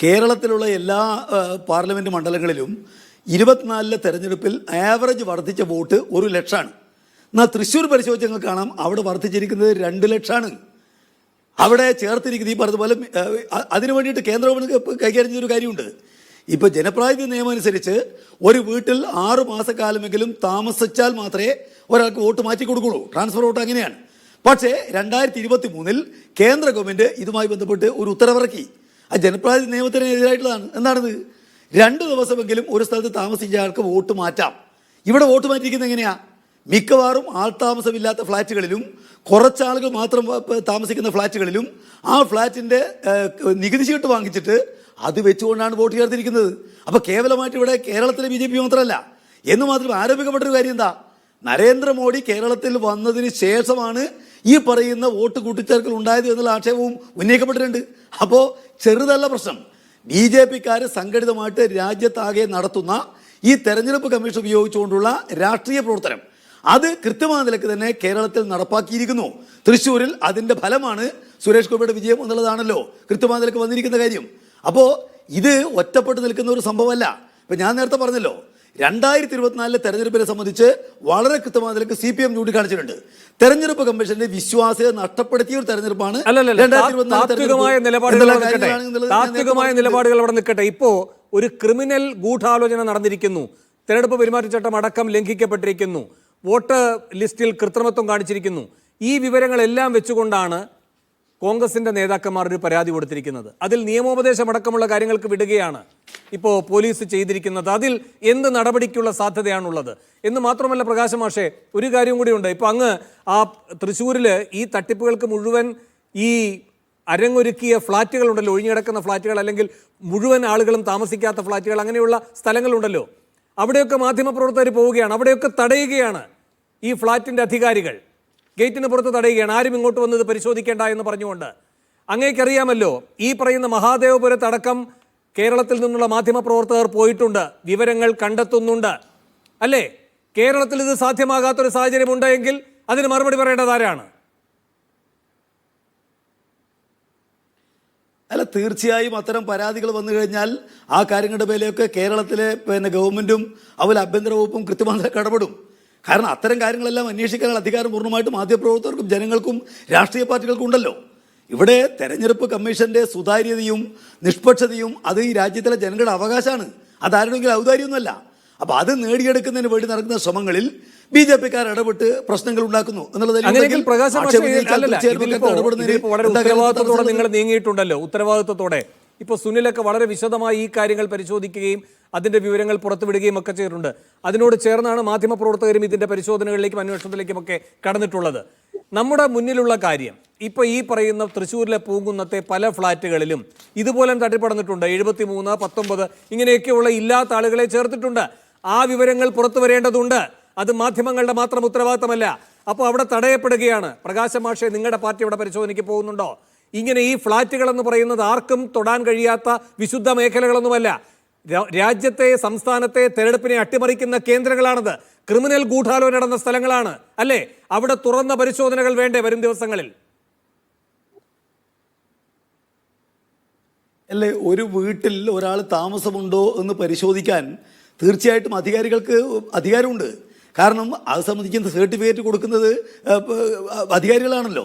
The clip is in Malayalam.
കേരളത്തിലുള്ള എല്ലാ പാർലമെൻറ്റ് മണ്ഡലങ്ങളിലും 24 തെരഞ്ഞെടുപ്പിൽ ആവറേജ് വർദ്ധിച്ച വോട്ട് 1 ലക്ഷമാണ്. എന്നാൽ തൃശ്ശൂർ പരിശോധിച്ച് നിങ്ങൾക്ക് കാണാം, അവിടെ വർദ്ധിച്ചിരിക്കുന്നത് 2 ലക്ഷമാണ്. അവിടെ ചേർത്തിരിക്കുന്നത് ഈ പറഞ്ഞതുപോലെ അതിനു വേണ്ടിയിട്ട് കേന്ദ്ര ഗവൺമെൻറ് കൈകാര്യം ചെയ്തൊരു കാര്യമുണ്ട്. ഇപ്പോൾ ജനപ്രാതിനിധ്യ നിയമം അനുസരിച്ച് ഒരു വീട്ടിൽ 6 മാസക്കാലമെങ്കിലും താമസിച്ചാൽ മാത്രമേ ഒരാൾക്ക് വോട്ട് മാറ്റി കൊടുക്കുള്ളൂ. ട്രാൻസ്ഫർ വോട്ട് അങ്ങനെയാണ്. പക്ഷേ 2023 കേന്ദ്ര ഗവൺമെൻറ് ഇതുമായി ബന്ധപ്പെട്ട് ഒരു ഉത്തരവിറക്കി. ആ ജനപ്രാതിനിധ്യ നിയമത്തിന് എതിരായിട്ടുള്ളതാണ്. എന്താണിത്? 2 ദിവസമെങ്കിലും ഒരു സ്ഥലത്ത് താമസിച്ച ആൾക്ക് വോട്ട് മാറ്റാം. ഇവിടെ വോട്ട് മാറ്റിയിരിക്കുന്നത് എങ്ങനെയാണ്? മിക്കവാറും ആൾതാമസമില്ലാത്ത ഫ്ലാറ്റുകളിലും കുറച്ചാളുകൾ മാത്രം താമസിക്കുന്ന ഫ്ലാറ്റുകളിലും ആ ഫ്ലാറ്റിൻ്റെ നികുതി ചീട്ട് വാങ്ങിച്ചിട്ട് അത് വെച്ചുകൊണ്ടാണ് വോട്ട് ചേർത്തിരിക്കുന്നത്. അപ്പോൾ കേവലമായിട്ട് ഇവിടെ കേരളത്തിലെ BJP മാത്രമല്ല, എന്ന് മാത്രം ആരോപിക്കപ്പെട്ടൊരു കാര്യം എന്താ? നരേന്ദ്രമോദി കേരളത്തിൽ വന്നതിന് ശേഷമാണ് ഈ പറയുന്ന വോട്ട് കൂട്ടിച്ചേർക്കൽ ഉണ്ടായത് എന്നുള്ള ആക്ഷേപവും ഉന്നയിക്കപ്പെട്ടിട്ടുണ്ട്. അപ്പോൾ ചെറുതല്ല പ്രശ്നം. BJPക്കാർ സംഘടിതമായിട്ട് രാജ്യത്താകെ നടത്തുന്ന ഈ തെരഞ്ഞെടുപ്പ് കമ്മീഷൻ ഉപയോഗിച്ചുകൊണ്ടുള്ള രാഷ്ട്രീയ പ്രവർത്തനം അത് കൃത്യമായ നിലക്ക് തന്നെ കേരളത്തിൽ നടപ്പാക്കിയിരിക്കുന്നു. തൃശ്ശൂരിൽ അതിൻ്റെ ഫലമാണ് സുരേഷ് ഗോപിയുടെ വിജയം എന്നുള്ളതാണല്ലോ കൃത്യമായ നിലക്ക് വന്നിരിക്കുന്ന കാര്യം. അപ്പോൾ ഇത് ഒറ്റപ്പെട്ട് നിൽക്കുന്ന ഒരു സംഭവമല്ല. ഇപ്പം ഞാൻ നേരത്തെ പറഞ്ഞല്ലോ, 2024 തെരഞ്ഞെടുപ്പിനെ സംബന്ധിച്ച് വളരെ കൃത്യമായ നിലക്ക് CPM ചൂണ്ടിക്കാണിച്ചിട്ടുണ്ട്. തെരഞ്ഞെടുപ്പ് കമ്മീഷന്റെ വിശ്വാസ്യത നഷ്ടപ്പെടുത്തിയ ഒരു തെരഞ്ഞെടുപ്പാണ്. താത്വികമായ നിലപാടുകൾ അവിടെ നിൽക്കട്ടെ. ഇപ്പോ ഒരു ക്രിമിനൽ ഗൂഢാലോചന നടന്നിരിക്കുന്നു. തെരഞ്ഞെടുപ്പ് പെരുമാറ്റച്ചട്ടം അടക്കം ലംഘിക്കപ്പെട്ടിരിക്കുന്നു. വോട്ട് ലിസ്റ്റിൽ കൃത്രിമത്വം കാണിച്ചിരിക്കുന്നു. ഈ വിവരങ്ങളെല്ലാം വെച്ചുകൊണ്ടാണ് കോൺഗ്രസിന്റെ നേതാക്കന്മാർ ഒരു പരാതി കൊടുത്തിരിക്കുന്നത്. അതിൽ നിയമോപദേശമടക്കമുള്ള കാര്യങ്ങൾക്ക് വിടുകയാണ് ഇപ്പോൾ പോലീസ് ചെയ്തിരിക്കുന്നത്. അതിൽ എന്ത് നടപടിക്കുള്ള സാധ്യതയാണുള്ളത് എന്ന് മാത്രമല്ല പ്രകാശ് മാഷേ, ഒരു കാര്യം കൂടിയുണ്ട്. ഇപ്പോൾ അങ്ങ് ആ തൃശ്ശൂരിൽ ഈ തട്ടിപ്പുകൾക്ക് മുഴുവൻ ഈ അരങ്ങൊരുക്കിയ ഫ്ലാറ്റുകളുണ്ടല്ലോ, ഒഴിഞ്ഞിടക്കുന്ന ഫ്ലാറ്റുകൾ, അല്ലെങ്കിൽ മുഴുവൻ ആളുകളും താമസിക്കാത്ത ഫ്ലാറ്റുകൾ, അങ്ങനെയുള്ള സ്ഥലങ്ങളുണ്ടല്ലോ. അവിടെയൊക്കെ മാധ്യമപ്രവർത്തകർ പോവുകയാണ്, അവിടെയൊക്കെ തടയുകയാണ് ഈ ഫ്ലാറ്റിൻ്റെ അധികാരികൾ. ഗേറ്റിന് പുറത്ത് തടയുകയാണ്, ആരും ഇങ്ങോട്ട് വന്നത് പരിശോധിക്കേണ്ട എന്ന് പറഞ്ഞുകൊണ്ട്. അങ്ങേക്കറിയാമല്ലോ, ഈ പറയുന്ന മഹാദേവപുരത്തടക്കം കേരളത്തിൽ നിന്നുള്ള മാധ്യമപ്രവർത്തകർ പോയിട്ടുണ്ട്, വിവരങ്ങൾ കണ്ടെത്തുന്നുണ്ട്, അല്ലേ? കേരളത്തിൽ ഇത് സാധ്യമാകാത്തൊരു സാഹചര്യം ഉണ്ടെങ്കിൽ അതിന് മറുപടി പറയേണ്ടത് ആരാണ്? അല്ല, തീർച്ചയായും അത്തരം പരാതികൾ വന്നു കഴിഞ്ഞാൽ ആ കാര്യങ്ങളുടെ മേലെയൊക്കെ കേരളത്തിലെ ഗവൺമെൻറ്റും അതുപോലെ ആഭ്യന്തര വകുപ്പും കൃത്യമായി ഇടപെടും. കാരണം അത്തരം കാര്യങ്ങളെല്ലാം അന്വേഷിക്കാനുള്ള അധികാരം പൂർണ്ണമായിട്ടും മാധ്യമപ്രവർത്തകർക്കും ജനങ്ങൾക്കും രാഷ്ട്രീയ പാർട്ടികൾക്കും ഉണ്ടല്ലോ. ഇവിടെ തെരഞ്ഞെടുപ്പ് കമ്മീഷന്റെ സുതാര്യതയും നിഷ്പക്ഷതയും അത് ഈ രാജ്യത്തിലെ ജനങ്ങളുടെ അവകാശമാണ്. അതാരുടെങ്കിലും ഔദാര്യമൊന്നുമല്ല. അപ്പോൾ അത് നേടിയെടുക്കുന്നതിന് വേണ്ടി നടക്കുന്ന ശ്രമങ്ങളിൽ BJPക്കാർ ഇടപെട്ട് പ്രശ്നങ്ങൾ ഉണ്ടാക്കുന്നു എന്നുള്ളതിൽ ഉത്തരവാദിത്തത്തോടെ നിങ്ങൾ നീങ്ങിയിട്ടുണ്ടല്ലോ. ഉത്തരവാദിത്തത്തോടെ ഇപ്പോൾ സുനിലൊക്കെ വളരെ വിശദമായി ഈ കാര്യങ്ങൾ പരിശോധിക്കുകയും അതിൻ്റെ വിവരങ്ങൾ പുറത്തുവിടുകയും ഒക്കെ ചെയ്തിട്ടുണ്ട്. അതിനോട് ചേർന്നാണ് മാധ്യമപ്രവർത്തകരും ഇതിൻ്റെ പരിശോധനകളിലേക്കും അന്വേഷണത്തിലേക്കും ഒക്കെ കടന്നിട്ടുള്ളത്. നമ്മുടെ മുന്നിലുള്ള കാര്യം ഇപ്പോൾ ഈ പറയുന്ന തൃശ്ശൂരിലെ പൂങ്കുന്നത്തെ പല ഫ്ലാറ്റുകളിലും ഇതുപോലെ തട്ടിപ്പടന്നിട്ടുണ്ട്. 73, 19 ഇങ്ങനെയൊക്കെയുള്ള ഇല്ലാത്ത ആളുകളെ ചേർത്തിട്ടുണ്ട്. ആ വിവരങ്ങൾ പുറത്തു വരേണ്ടതുണ്ട്. അത് മാധ്യമങ്ങളുടെ മാത്രം ഉത്തരവാദിത്തമല്ല. അപ്പോൾ അവിടെ തടയപ്പെടുകയാണ്. പ്രകാശ് മാഷേ, നിങ്ങളുടെ പാർട്ടി അവിടെ പരിശോധനയ്ക്ക് പോകുന്നുണ്ടോ? ഇങ്ങനെ ഈ ഫ്ലാറ്റുകൾ എന്ന് പറയുന്നത് ആർക്കും തൊടാൻ കഴിയാത്ത വിശുദ്ധ മേഖലകളൊന്നുമല്ല. രാജ്യത്തെ, സംസ്ഥാനത്തെ തെരഞ്ഞെടുപ്പിനെ അട്ടിമറിക്കുന്ന കേന്ദ്രങ്ങളാണത്. ക്രിമിനൽ ഗൂഢാലോചന നടന്ന സ്ഥലങ്ങളാണ്, അല്ലേ? അവിടെ തുറന്ന പരിശോധനകൾ വേണ്ടേ വരും ദിവസങ്ങളിൽ? അല്ലേ, ഒരു വീട്ടിൽ ഒരാൾ താമസമുണ്ടോ എന്ന് പരിശോധിക്കാൻ തീർച്ചയായിട്ടും അധികാരികൾക്ക് അധികാരമുണ്ട്. കാരണം അത് സംബന്ധിക്കുന്ന സർട്ടിഫിക്കറ്റ് കൊടുക്കുന്നത് അധികാരികളാണല്ലോ.